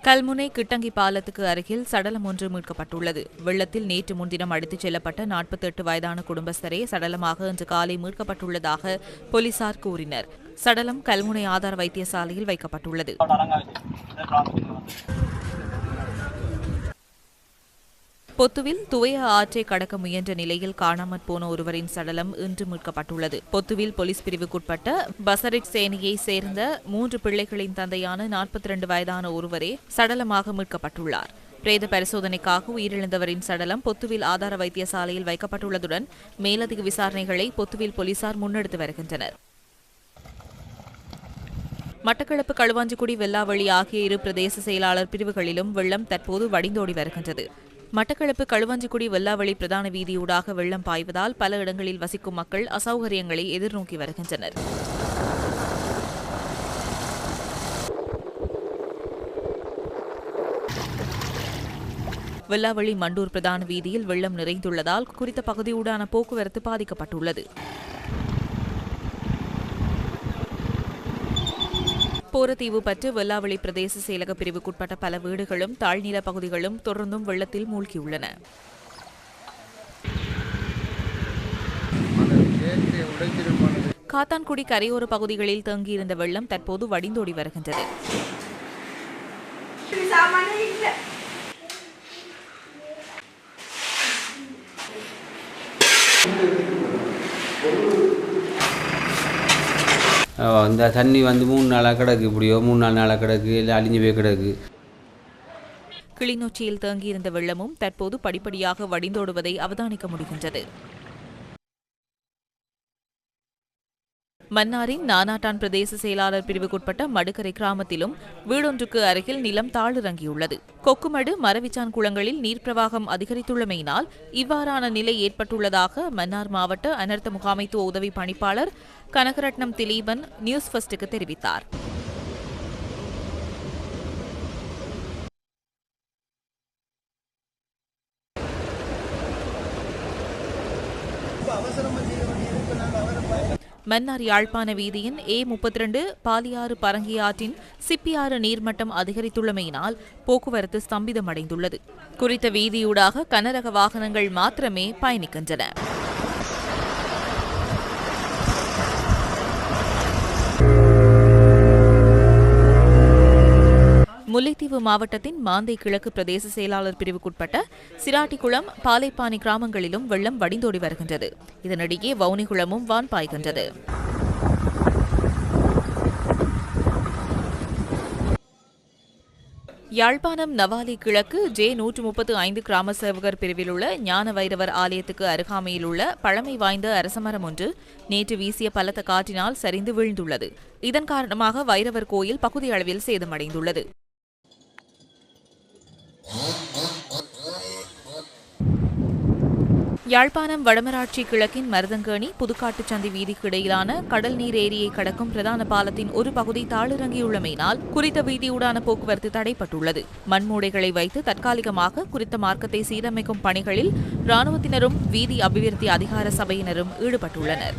கல்முனை கிட்டங்கி பாலத்துக்கு அருகில் சடலம் ஒன்று மீட்கப்பட்டுள்ளது. வெள்ளத்தில் நேற்று முன்தினம் அடித்துச் செல்லப்பட்ட 48 வயதான குடும்பஸ்தரே சடலமாக இன்று காலை மீட்கப்பட்டுள்ளதாக போலீசார் கூறினர். சடலம் கல்முனை ஆதார வைத்தியசாலையில் வைக்கப்பட்டுள்ளது. பொத்துவில் துவைய ஆற்றை கடக்க முயன்ற நிலையில் காணாமற் போன ஒருவரின் சடலம் இன்று மீட்கப்பட்டுள்ளது. பொத்துவில் போலீஸ் பிரிவுக்குட்பட்ட பசரிட் சேனியை சேர்ந்த 3 பிள்ளைகளின் தந்தையான 42 வயதான ஒருவரே சடலமாக மீட்கப்பட்டுள்ளார். பிரேத பரிசோதனைக்காக உயிரிழந்தவரின் சடலம் பொத்துவில் ஆதார வைத்தியசாலையில் வைக்கப்பட்டுள்ளதுடன் மேலதிக விசாரணைகளை பொத்துவில் போலீசார் முன்னெடுத்து வருகின்றனர். மட்டக்களப்பு களுவாஞ்சிக்குடி வெல்லாவளி ஆகிய இரு பிரதேச செயலாளர் பிரிவுகளிலும் வெள்ளம் தற்போது வடிந்தோடி வருகின்றது. மட்டக்களப்பு களுவாஞ்சிக்குடி வெல்லாவளி பிரதான வீதியூடாக வெள்ளம் பாய்வதால் பல இடங்களில் வசிக்கும் மக்கள் அசௌகரியங்களை எதிர்நோக்கி வருகின்றனர். வெல்லாவளி மண்டூர் பிரதான வீதியில் வெள்ளம் நிறைந்துள்ளதால் குறித்த பகுதியூடான போக்குவரத்து பாதிக்கப்பட்டுள்ளது. போரதீவு பற்று வெல்லாவளி பிரதேச செயலக பிரிவுக்குட்பட்ட பல வீடுகளும் தாழ்நில பகுதிகளும் தொடர்ந்தும் வெள்ளத்தில் மூழ்கியுள்ளன. காத்தான்குடி கரையோர பகுதிகளில் தேங்கியிருந்த வெள்ளம் தற்போது வடிந்தோடி வருகின்றது. இந்த தண்ணி 3 நாளாக கிடக்கு, இப்படியோ 3-4 நாளாக கிடக்கு, இல்லை அழிஞ்சு போய் கிடக்கு. கிளிநொச்சியில் தேங்கியிருந்த வெள்ளமும் தற்போது படிப்படியாக வடிந்தோடுவதை அவதானிக்க முடிகின்றது. மன்னாரின் நானாட்டான் பிரதேச செயலாளர் பிரிவுக்குட்பட்ட மடுக்கரை கிராமத்திலும் வீடொன்றுக்கு அருகில் நிலம் தாழிறங்கியுள்ளது. கொக்குமடு மரவிச்சான் குளங்களில் நீர்ப்பிரவாகம் அதிகரித்துள்ளமையினால் இவ்வாறான நிலை ஏற்பட்டுள்ளதாக மன்னார் மாவட்ட அனர்த்த முகாமைத்துவ உதவி பணிப்பாளர் கனகரட்னம் திலீபன் நியூஸ் ஃபர்ஸ்டுக்கு தெரிவித்தார். மன்னார் யாழ்ப்பாண வீதியின் A32 பாலியாறு பரங்கி ஆற்றின் சிப்பியாறு நீர்மட்டம் அதிகரித்துள்ளமையினால் போக்குவரத்து ஸ்தம்பிதமடைந்துள்ளது. குறித்த வீதியூடாக கனரக வாகனங்கள் மாத்திரமே பயணிக்கின்றன. முல்லைத்தீவு மாவட்டத்தின் மாந்தை கிழக்கு பிரதேச செயலாளர் பிரிவுக்குட்பட்ட சிராட்டிக்குளம், பாலைப்பானி கிராமங்களிலும் வெள்ளம் வடிந்தோடி வருகின்றது. இதனிடையே வவுனிகுளமும் வான் பாய்கின்றது. யாழ்ப்பாணம் நவாலி கிழக்கு J135 கிராம சேவகர் பிரிவில் உள்ள ஞான வைரவர் ஆலயத்துக்கு அருகாமையில் உள்ள பழமை வாய்ந்த அரசமரம் ஒன்று நேற்று வீசிய பலத்த காற்றினால் சரிந்து வீழ்ந்துள்ளது. இதன் காரணமாக வைரவர் கோயில் பகுதியளவில் சேதமடைந்துள்ளது. யாழ்ப்பாணம் வடமராட்சி கிழக்கின் மருதங்கேணி புதுக்காட்டுச்சந்தி வீதிக்கு இடையிலான கடல் நீர் ஏரியை கடக்கும் பிரதான பாலத்தின் ஒரு பகுதி தாழிறங்கியுள்ளமையினால் குறித்த வீதியூடான போக்குவரத்து தடைப்பட்டுள்ளது. மண்மூடைகளை வைத்து தற்காலிகமாக குறித்த மார்க்கத்தை சீரமைக்கும் பணிகளில் இராணுவத்தினரும் வீதி அபிவிருத்தி அதிகார சபையினரும் ஈடுபட்டுள்ளனர்.